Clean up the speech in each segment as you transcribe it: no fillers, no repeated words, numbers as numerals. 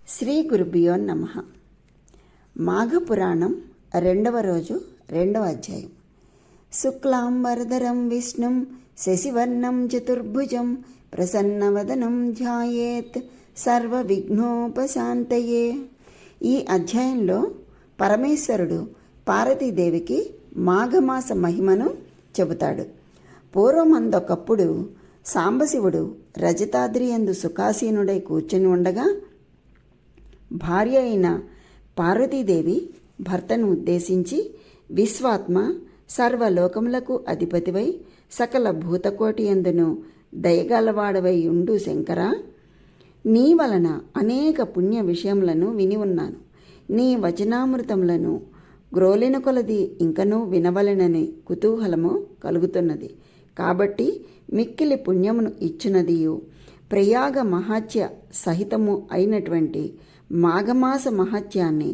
శ్రీ గురుభ్యో నమః. మాఘపురాణం 2వ రోజు 2వ అధ్యాయం. శుక్లాంబరధరం విష్ణుం శశివర్ణం చతుర్భుజం ప్రసన్నవదనం ధ్యాయేత్ సర్వ విఘ్నోపశాంతయే. ఈ అధ్యాయంలో పరమేశ్వరుడు పార్వతీదేవికి మాఘమాస మహిమను చెబుతాడు. పూర్వమందొకప్పుడు సాంబశివుడు రజతాద్రి యందు సుఖాసీనుడై కూర్చుని ఉండగా భార్య అయిన పార్వతీదేవి భర్తను ఉద్దేశించి, విశ్వాత్మ, సర్వలోకములకు అధిపతివై సకల భూతకోటి యందును దయగలవాడవై ఉండు శంకరా, నీ వలన అనేక పుణ్య విషయములను విని ఉన్నాను. నీ వచనామృతములను గ్రోలిన కొలది ఇంకనూ వినవలెనని కుతూహలము కలుగుతున్నది. కాబట్టి మిక్కిలి పుణ్యమును ఇచ్చునదియు ప్రయాగ మహాత్య సహితము అయినటువంటి మాఘమాస మహత్యాన్ని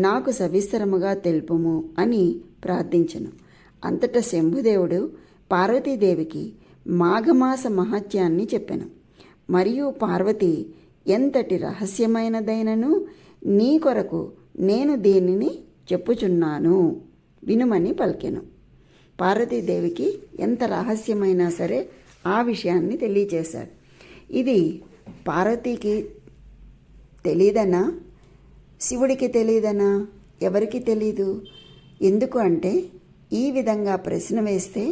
నాకు సవిస్తరముగా తెలుపుము అని ప్రార్థించెను. అంతటా శంభుదేవుడు పార్వతీదేవికి మాఘమాస మహత్యాన్ని చెప్పెను. మరియు పార్వతి, ఎంతటి రహస్యమైనదైనను నీ కొరకు నేను దీనిని చెప్పుచున్నాను, వినుమని పలికెను. పార్వతీదేవికి ఎంత రహస్యమైనా సరే ఆ విషయాన్ని తెలియచేశాడు. ఇది పార్వతీకి తెలీదనా, శివుడికి తెలీదనా, ఎవరికి తెలీదు? ఎందుకు అంటే, ఈ విధంగా ప్రశ్న వేస్తే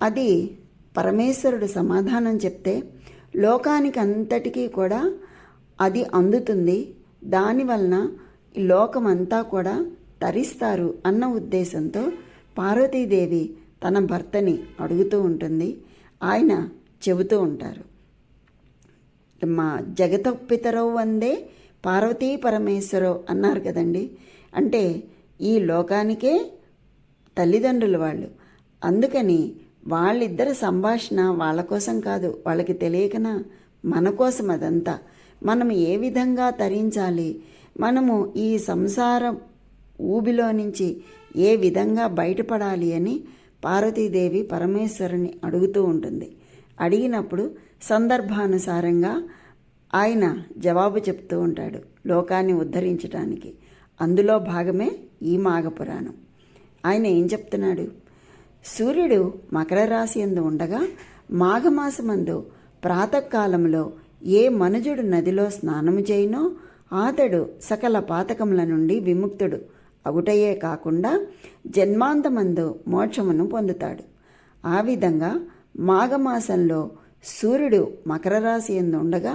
అది పరమేశ్వరుడు సమాధానం చెప్తే లోకానికి అంతటికీ కూడా అది అందుతుంది. దానివలన లోకమంతా కూడా తరిస్తారు అన్న ఉద్దేశంతో పార్వతీదేవి తన భర్తని అడుగుతూ ఉంటుంది. ఆయన చెబుతూ ఉంటారు, మా జగతపితరౌ వందే పార్వతీ పరమేశ్వరో అన్నారు కదండి. అంటే ఈ లోకానికే తల్లిదండ్రులు వాళ్ళు. అందుకని వాళ్ళిద్దరి సంభాషణ వాళ్ళ కోసం కాదు, వాళ్ళకి తెలియకనా మన కోసం అదంతా. మనం ఏ విధంగా తరించాలి, మనము ఈ సంసారం ఊబిలో నుంచి ఏ విధంగా బయటపడాలి అని పార్వతీదేవి పరమేశ్వరుని అడుగుతూ ఉంటుంది. అడిగినప్పుడు సందర్భానుసారంగా ఆయన జవాబు చెప్తూ ఉంటాడు లోకాన్ని ఉద్ధరించడానికి. అందులో భాగమే ఈ మాఘపురాణం. ఆయన ఏం చెప్తున్నాడు? సూర్యుడు మకర రాశి యందు ఉండగా మాఘమాసమందు ప్రాతకాలంలో ఏ మనుజుడు నదిలో స్నానము చేయినో అతడు సకల పాతకముల నుండి విముక్తుడు అగుటయే కాకుండా జన్మాంతమందు మోక్షమును పొందుతాడు. ఆ విధంగా మాఘమాసంలో సూర్యుడు మకర రాశి యందు ఉండగా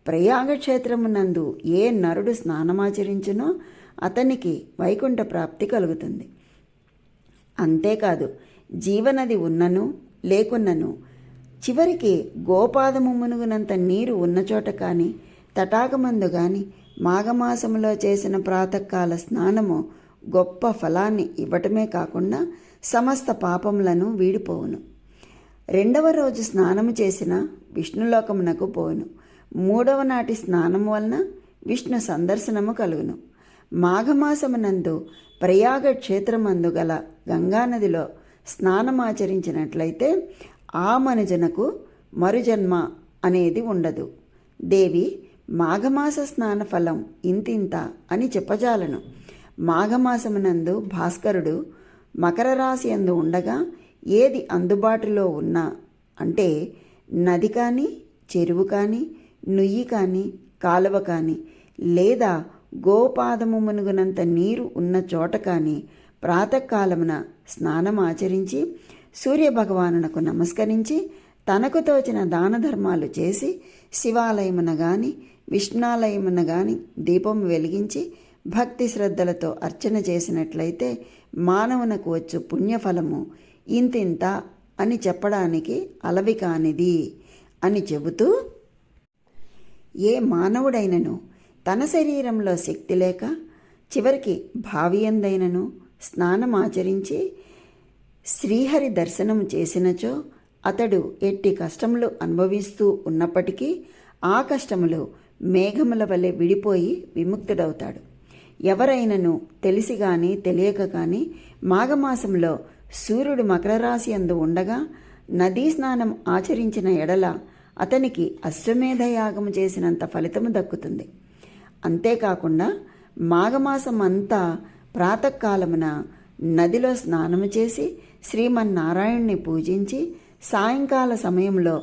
ప్రయాగక్షేత్రమునందు ఏ నరుడు స్నానమాచరించునో అతనికి వైకుంఠ ప్రాప్తి కలుగుతుంది. అంతేకాదు, జీవనది ఉన్నను లేకున్నను చివరికి గోపాదము మునుగునంత నీరు ఉన్నచోట కానీ తటాకమందు కానీ మాఘమాసములో చేసిన ప్రాతకాల స్నానము గొప్ప ఫలాన్ని ఇవ్వటమే కాకుండా సమస్త పాపములను వీడిపోవును. 2వ రోజు స్నానము చేసిన విష్ణులోకమునకు పోవును. 3వ నాటి స్నానము వలన విష్ణు సందర్శనము కలుగును. మాఘమాసమునందు ప్రయాగ క్షేత్రమందు గల గంగానదిలో స్నానమాచరించినట్లయితే ఆ మనుజనకు మరుజన్మ అనేది ఉండదు. దేవి, మాఘమాస స్నాన ఫలం ఇంతింత అని చెప్పజాలను. మాఘమాసమునందు భాస్కరుడు మకర రాశి యందు ఉండగా ఏది అందుబాటులో ఉన్నా, అంటే నది కానీ చెరువు కానీ నుయ్యి కానీ కాలువ కానీ లేదా గోపాదము మునుగునంత నీరు ఉన్న చోట కానీ ప్రాతకాలమున స్నానం ఆచరించి సూర్యభగవానునకు నమస్కరించి తనకు తోచిన దాన ధర్మాలు చేసి శివాలయమున గాని విష్ణాలయమున గాని దీపం వెలిగించి భక్తి శ్రద్ధలతో అర్చన చేసినట్లయితే మానవునకు వచ్చు పుణ్యఫలము ఇంతింత అని చెప్పడానికి అలవి కానిది అని చెబుతూ, ఏ మానవుడైనను తన శరీరంలో శక్తి లేక చివరికి భావియందైనను స్నానమాచరించి శ్రీహరి దర్శనం చేసినచో అతడు ఎట్టి కష్టములు అనుభవిస్తూ ఉన్నప్పటికీ ఆ కష్టములు మేఘముల వలె విడిపోయి విముక్తుడవుతాడు. ఎవరైనను తెలిసి కానీ తెలియక కానీ మాఘమాసంలో సూర్యుడు మకర రాశి యందు ఉండగా నదీ స్నానం ఆచరించిన ఎడల అతనికి అశ్వమేధ యాగము చేసినంత ఫలితము దక్కుతుంది. అంతేకాకుండా మాఘమాసం అంతా ప్రాతకాలమున నదిలో స్నానము చేసి శ్రీమన్నారాయణ్ణి పూజించి సాయంకాల సమయంలో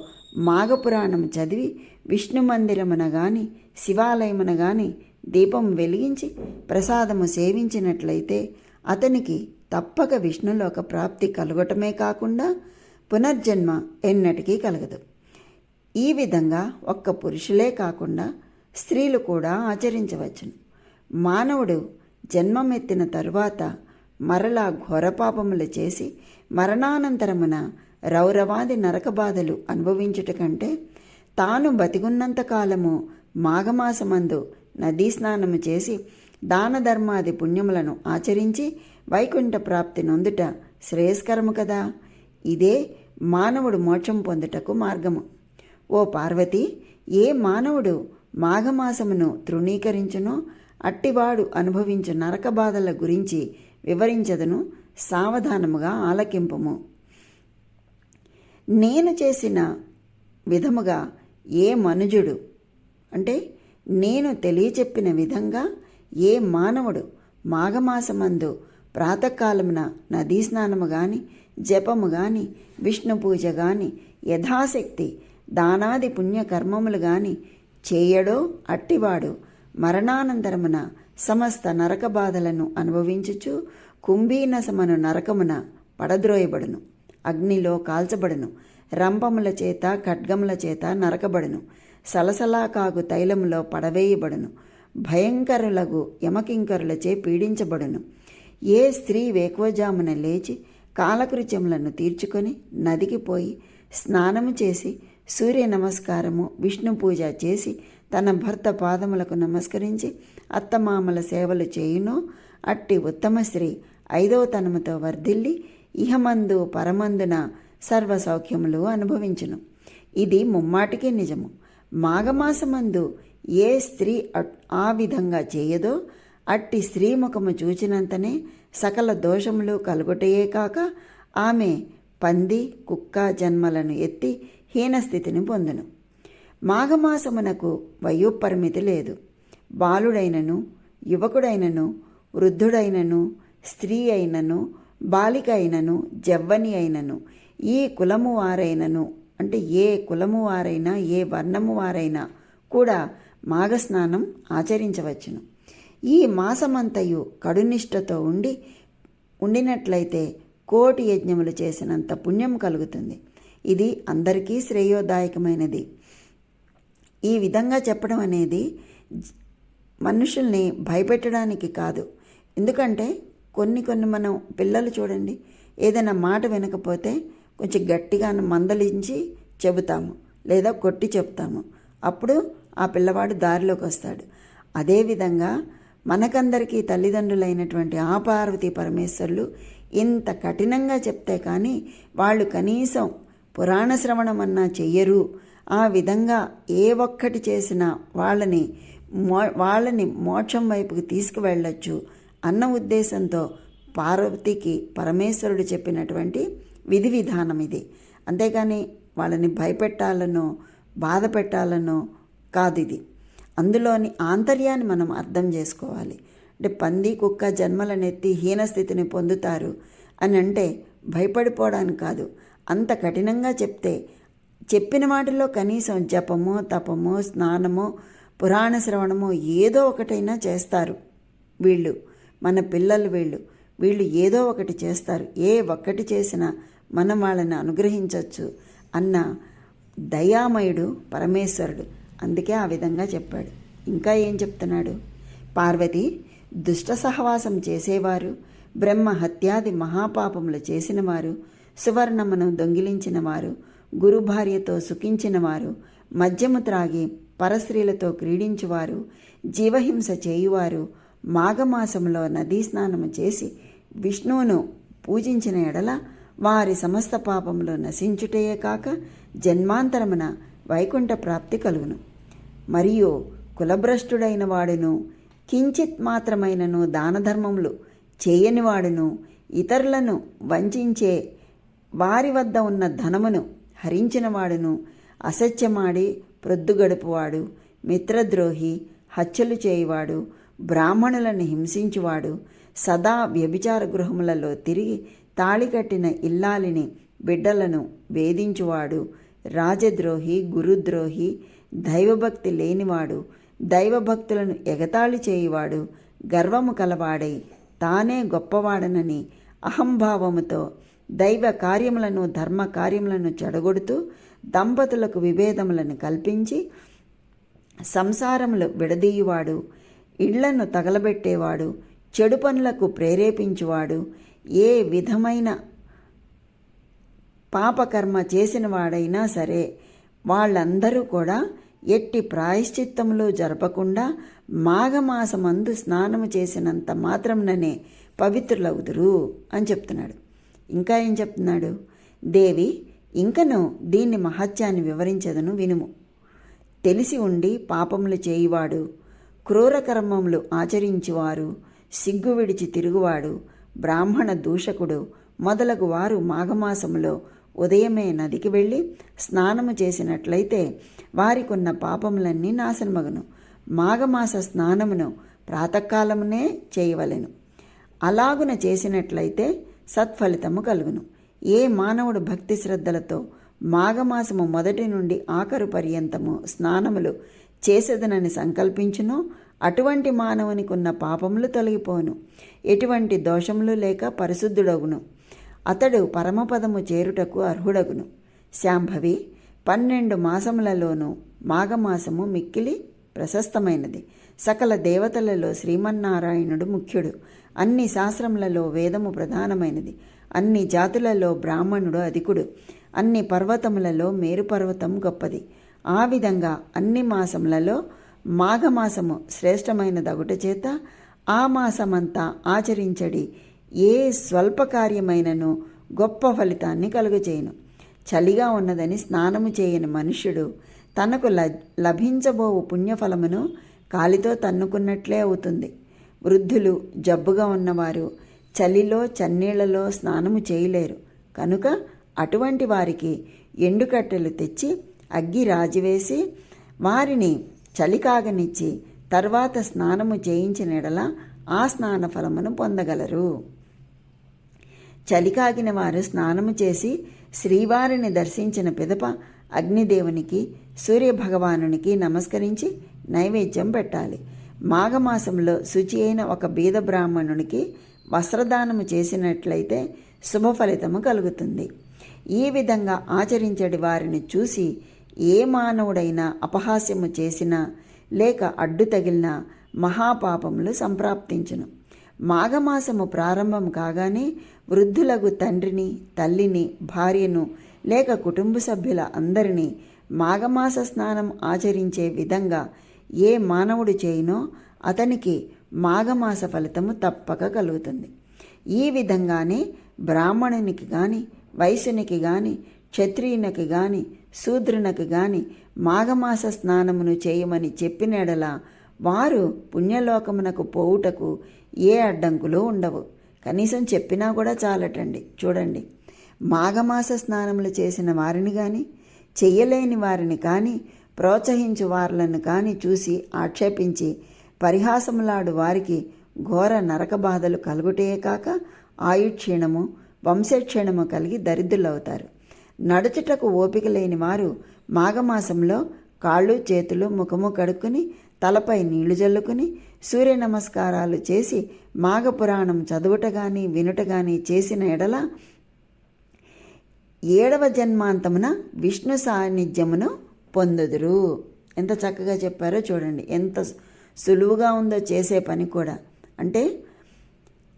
మాఘపురాణం చదివి విష్ణు మందిరమున గాని శివాలయమున గాని దీపం వెలిగించి ప్రసాదము సేవించినట్లయితే అతనికి తప్పక విష్ణులోక ప్రాప్తి కలగటమే కాకుండా పునర్జన్మ ఎన్నటికీ కలగదు. ఈ విధంగా ఒక్క పురుషులే కాకుండా స్త్రీలు కూడా ఆచరించవచ్చును. మానవుడు జన్మమెత్తిన తరువాత మరలా ఘోరపాపములు చేసి మరణానంతరమున రౌరవాది నరక బాధలు అనుభవించుట కంటే తాను బతికున్నంత కాలము మాఘమాసమందు నదీ స్నానము చేసి దాన ధర్మాది పుణ్యములను ఆచరించి వైకుంఠ ప్రాప్తి నొందుట శ్రేయస్కరము కదా. ఇదే మానవుడు మోక్షం పొందుటకు మార్గము. ఓ పార్వతి, ఏ మానవుడు మాఘమాసమును తృణీకరించునో అట్టివాడు అనుభవించు నరక బాధల గురించి వివరించదను, సావధానముగా ఆలకింపుము. నేను చేసిన విధముగా ఏ మనుజుడు అంటే నేను తెలియచెప్పిన విధంగా ఏ మానవుడు మాఘమాసమందు ప్రాతకాలమున నదీ స్నానము గాని జపము గాని విష్ణు పూజ గాని యథాశక్తి దానాది పుణ్యకర్మములు గాని చేయడో అట్టివాడు మరణానంతరమున సమస్త నరక బాధలను అనుభవించుచు కుంభీనసమను నరకమున పడద్రోయబడును, అగ్నిలో కాల్చబడును, రంపముల చేత ఖడ్గముల చేత నరకబడును, సలసలా కాగు తైలములో పడవేయబడును, భయంకరులగు యమకింకరులచే పీడించబడును. ఏ స్త్రీ వేకువజామున లేచి కాలకృత్యములను తీర్చుకొని నదికి పోయి స్నానము చేసి సూర్య నమస్కారము విష్ణు పూజ చేసి తన భర్త పాదములకు నమస్కరించి అత్తమామల సేవలు చేయునో అట్టి ఉత్తమ స్త్రీ 5వ తనముతో వర్ధిల్లి ఇహమందు పరమందున సర్వ సౌఖ్యములు అనుభవించును. ఇది ముమ్మాటికి నిజము. మాఘమాసమందు ఏ స్త్రీ ఆ విధంగా చేయదో అట్టి స్త్రీ ముఖము చూచినంతనే సకల దోషములు కలుగుటయే కాక ఆమె పంది కుక్క జన్మలను ఎత్తి హీనస్థితిని పొందును. మాఘమాసమునకు వయోపరిమితి లేదు. బాలుడైనను యువకుడైనను వృద్ధుడైనను స్త్రీ అయినను బాలిక అయినను జవ్వని అయినను ఈ కులము వారైనను అంటే ఏ కులము వారైనా ఏ వర్ణము వారైనా కూడా మాఘస్నానం ఆచరించవచ్చును. ఈ మాసమంతయు కడునిష్టతో ఉండినట్లయితే 1,000,000 యజ్ఞములు చేసినంత పుణ్యం కలుగుతుంది. ఇది అందరికీ శ్రేయోదాయకమైనది. ఈ విధంగా చెప్పడం అనేది మనుషుల్ని భయపెట్టడానికి కాదు. ఎందుకంటే కొన్ని మనం పిల్లలు చూడండి, ఏదైనా మాట వినకపోతే కొంచెం గట్టిగా మందలించి చెబుతాము లేదా కొట్టి చెప్తాము. అప్పుడు ఆ పిల్లవాడు దారిలోకి వస్తాడు. అదేవిధంగా మనకందరికీ తల్లిదండ్రులైనటువంటి ఆ పార్వతీ పరమేశ్వరులు ఇంత కఠినంగా చెప్తే కానీ వాళ్ళు కనీసం పురాణ శ్రవణం అన్నా చెయ్యరు. ఆ విధంగా ఏ ఒక్కటి చేసినా వాళ్ళని మోక్షం వైపుకి తీసుకువెళ్ళొచ్చు అన్న ఉద్దేశంతో పార్వతికి పరమేశ్వరుడు చెప్పినటువంటి విధి విధానం ఇది. అంతేకాని వాళ్ళని భయపెట్టాలనో బాధ పెట్టాలనో కాదు. ఇది అందులోని ఆంతర్యాన్ని మనం అర్థం చేసుకోవాలి. అంటే పంది కుక్క జన్మలనెత్తి హీనస్థితిని పొందుతారు అని అంటే భయపడిపోవడానికి కాదు. అంత కఠినంగా చెప్పిన వాటిలో కనీసం జపమో తపమో స్నానమో పురాణ శ్రవణమో ఏదో ఒకటైనా చేస్తారు. వీళ్ళు మన పిల్లలు వీళ్ళు ఏదో ఒకటి చేస్తారు. ఏ ఒక్కటి చేసినా మనం వాళ్ళని అనుగ్రహించవచ్చు అన్న దయామయుడు పరమేశ్వరుడు. అందుకే ఆ విధంగా చెప్పాడు. ఇంకా ఏం చెప్తున్నాడు? పార్వతి, దుష్ట సహవాసం చేసేవారు, బ్రహ్మ హత్యాది మహాపాపములు చేసినవారు, సువర్ణమును దొంగిలించినవారు, గురుభార్యతో సుఖించినవారు, మద్యము త్రాగి పరస్త్రీలతో క్రీడించువారు, జీవహింస చేయువారు, మాఘమాసంలో నదీ స్నానము చేసి విష్ణువును పూజించిన ఎడల వారి సమస్త పాపములు నశించుటయే కాక జన్మాంతరమున వైకుంఠ ప్రాప్తి కలుగును. మరియు కులభ్రష్టుడైన వాడును, కించిత్ మాత్రమైనను దానధర్మములు చేయనివాడును, ఇతరులను వంచే వారి వద్ద ఉన్న ధనమును హరించినవాడును, అసత్యమాడి ప్రొద్దుగడుపువాడు, మిత్రద్రోహి, హత్యలు చేయువాడు, బ్రాహ్మణులను హింసించువాడు, సదా వ్యభిచార గృహములలో తిరిగి తాళికట్టిన ఇల్లాలిని బిడ్డలను వేధించువాడు, రాజద్రోహి, గురుద్రోహి, దైవభక్తి లేనివాడు, దైవభక్తులను ఎగతాళి చేయువాడు, గర్వము కలవాడై తానే గొప్పవాడనని అహంభావముతో దైవ కార్యములను ధర్మ కార్యములను చెడగొడుతూ దంపతులకు విభేదములను కల్పించి సంసారములు విడదీయువాడు, ఇళ్లను తగలబెట్టేవాడు, చెడు పనులకు ప్రేరేపించువాడు, ఏ విధమైన పాపకర్మ చేసిన వాడైనా సరే వాళ్ళందరూ కూడా ఎట్టి ప్రాయశ్చిత్తములు జరపకుండా మాఘమాసమందు స్నానము చేసినంత మాత్రంననే పవిత్రులవుదురు అని చెప్తున్నాడు. ఇంకా ఏం చెప్తున్నాడు? దేవి, ఇంకను దీన్ని మహత్యాన్ని వివరించదను వినుము. తెలిసి ఉండి పాపములు చేయువాడు, క్రూర కర్మములు ఆచరించువారు, సిగ్గు విడిచి తిరుగువాడు, బ్రాహ్మణ దూషకుడు మొదలగు వారు మాఘమాసములో ఉదయమే నదికి వెళ్ళి స్నానము చేసినట్లయితే వారికున్న పాపములన్నీ నాశనమగును. మాఘమాస స్నానమును ప్రాతకాలమునే చేయవలెను. అలాగున చేసినట్లయితే సత్ఫలితము కలుగును. ఏ మానవుడు భక్తి శ్రద్ధలతో మాఘమాసము మొదటి నుండి ఆఖరు పర్యంతము స్నానములు చేసేదనని సంకల్పించునో అటువంటి మానవునికి ఉన్న పాపములు తొలగిపోను, ఎటువంటి దోషములు లేక పరిశుద్ధుడగును. అతడు పరమపదము చేరుటకు అర్హుడగును. శాంభవి, 12 మాసములలోనూ మాఘమాసము మిక్కిలి ప్రశస్తమైనది. సకల దేవతలలో శ్రీమన్నారాయణుడు ముఖ్యుడు. అన్ని శాస్త్రములలో వేదము ప్రధానమైనది. అన్ని జాతులలో బ్రాహ్మణుడు అధికుడు. అన్ని పర్వతములలో మేరు పర్వతం గొప్పది. ఆ విధంగా అన్ని మాసములలో మాఘమాసము శ్రేష్టమైనదగుట చేత ఆ మాసమంతా ఆచరించడి ఏ స్వల్ప కార్యమైనను గొప్ప ఫలితాన్ని కలుగచేయును. చలిగా ఉన్నదని స్నానము చేయని మనుష్యుడు తనకు లభించబోవు పుణ్యఫలమును కాలితో తన్నుకున్నట్లే అవుతుంది. వృద్ధులు, జబ్బుగా ఉన్నవారు చలిలో చన్నీళ్లలో స్నానము చేయలేరు కనుక అటువంటి వారికి ఎండుకట్టెలు తెచ్చి అగ్గి రాజివేసి వారిని చలి కాగనిచ్చి తర్వాత స్నానము చేయించిన ఎడల ఆ స్నాన ఫలమును పొందగలరు. చలికాగిన వారు స్నానము చేసి శ్రీవారిని దర్శించిన పిదప అగ్నిదేవునికి, సూర్యభగవానునికి నమస్కరించి నైవేద్యం పెట్టాలి. మాఘమాసంలో శుచి అయిన ఒక బీద బ్రాహ్మణునికి వస్త్రదానము చేసినట్లయితే శుభఫలితము కలుగుతుంది. ఈ విధంగా ఆచరించడి వారిని చూసి ఏ మానవుడైనా అపహాస్యము చేసినా లేక అడ్డు తగిలినా మహాపాపములు సంప్రాప్తించును. మాఘమాసము ప్రారంభం కాగానే వృద్ధులకు తండ్రిని, తల్లిని, భార్యను లేక కుటుంబ సభ్యుల అందరినీ మాఘమాస స్నానం ఆచరించే విధంగా ఏ మానవుడు చేయునో అతనికి మాఘమాస ఫలితము తప్పక కలుగుతుంది. ఈ విధంగానే బ్రాహ్మణునికి కానీ, వైశ్యునికి కానీ, క్షత్రియునికి కానీ, శూద్రునికి కానీ మాఘమాస స్నానమును చేయమని చెప్పినడల వారు పుణ్యలోకమునకు పోవుటకు ఏ అడ్డంకులు ఉండవు. కనీసం చెప్పినా కూడా చాలటండి. చూడండి, మాఘమాస స్నానములు చేసిన వారిని కానీ, చెయ్యలేని వారిని కానీ, ప్రోత్సహించు వారులను కానీ చూసి ఆక్షేపించి పరిహాసములాడు వారికి ఘోర నరక బాధలు కలుగుటే కాక ఆయుక్షీణము, వంశక్షీణము కలిగి దరిద్రులవుతారు. నడుచుటకు ఓపిక లేని వారు మాఘమాసంలో కాళ్ళు, చేతులు, ముఖము కడుక్కుని తలపై నీళ్లు జల్లుకుని సూర్య నమస్కారాలు చేసి మాఘపురాణం చదువుట కానీ వినుట కానీ చేసిన ఎడల 7వ జన్మాంతమున విష్ణు సాన్నిధ్యమును పొందుదురు. ఎంత చక్కగా చెప్పారో చూడండి. ఎంత సులువుగా ఉందో చేసే పని కూడా. అంటే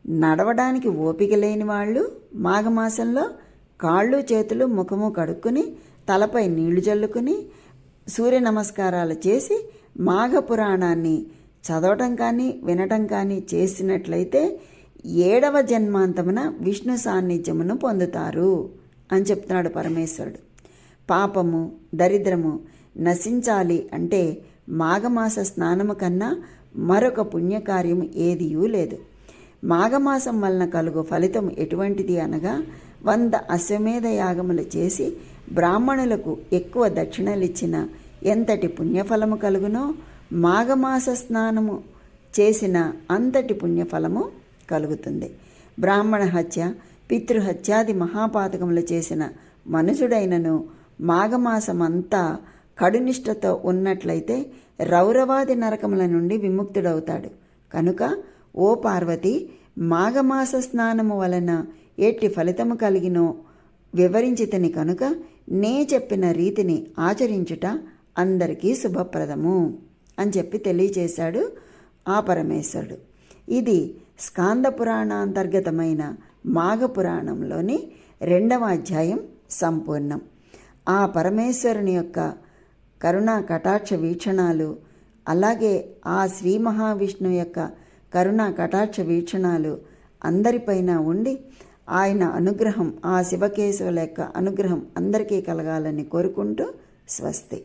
నడవడానికి ఓపిక లేని వాళ్ళు మాఘమాసంలో కాళ్ళు, చేతులు, ముఖము కడుక్కుని తలపై నీళ్లు జల్లుకుని సూర్య నమస్కారాలు చేసి మాఘపురాణాన్ని చదవటం కానీ వినటం కానీ చేసినట్లయితే 7వ జన్మాంతమున విష్ణు సాన్నిధ్యమును పొందుతారు అని చెప్తున్నాడు పరమేశ్వరుడు. పాపము, దరిద్రము నశించాలి అంటే మాఘమాస స్నానము కన్నా మరొక పుణ్యకార్యం ఏదియూ లేదు. మాఘమాసం వలన కలుగు ఫలితం ఎటువంటిది అనగా 100 అశ్వమేధ యాగములు చేసి బ్రాహ్మణులకు ఎక్కువ దక్షిణలిచ్చిన ఎంతటి పుణ్యఫలము కలుగునో మాఘమాస స్నానము చేసిన అంతటి పుణ్యఫలము కలుగుతుంది. బ్రాహ్మణ హత్య, పితృహత్యాది మహాపాతకములు చేసిన మనుషుడైనను మాఘమాసమంతా కడునిష్టతో ఉన్నట్లయితే రౌరవాది నరకముల నుండి విముక్తుడవుతాడు. కనుక ఓ పార్వతి, మాఘమాస స్నానము వలన ఎట్టి ఫలితము కలిగినో వివరించితిని కనుక నే చెప్పిన రీతిని ఆచరించుట అందరికీ శుభప్రదము అని చెప్పి తెలియచేశాడు ఆ పరమేశ్వరుడు. ఇది స్కాంద పురాణాంతర్గతమైన మాఘపురాణంలోని 2వ అధ్యాయం సంపూర్ణం. ఆ పరమేశ్వరుని యొక్క కరుణా కటాక్ష వీక్షణాలు, అలాగే ఆ శ్రీ మహావిష్ణువు యొక్క కరుణా కటాక్ష వీక్షణాలు అందరిపైన ఉండి ఆయన అనుగ్రహం, ఆ శివకేశవుల యొక్క అనుగ్రహం అందరికీ కలగాలని కోరుకుంటూ స్వస్తి.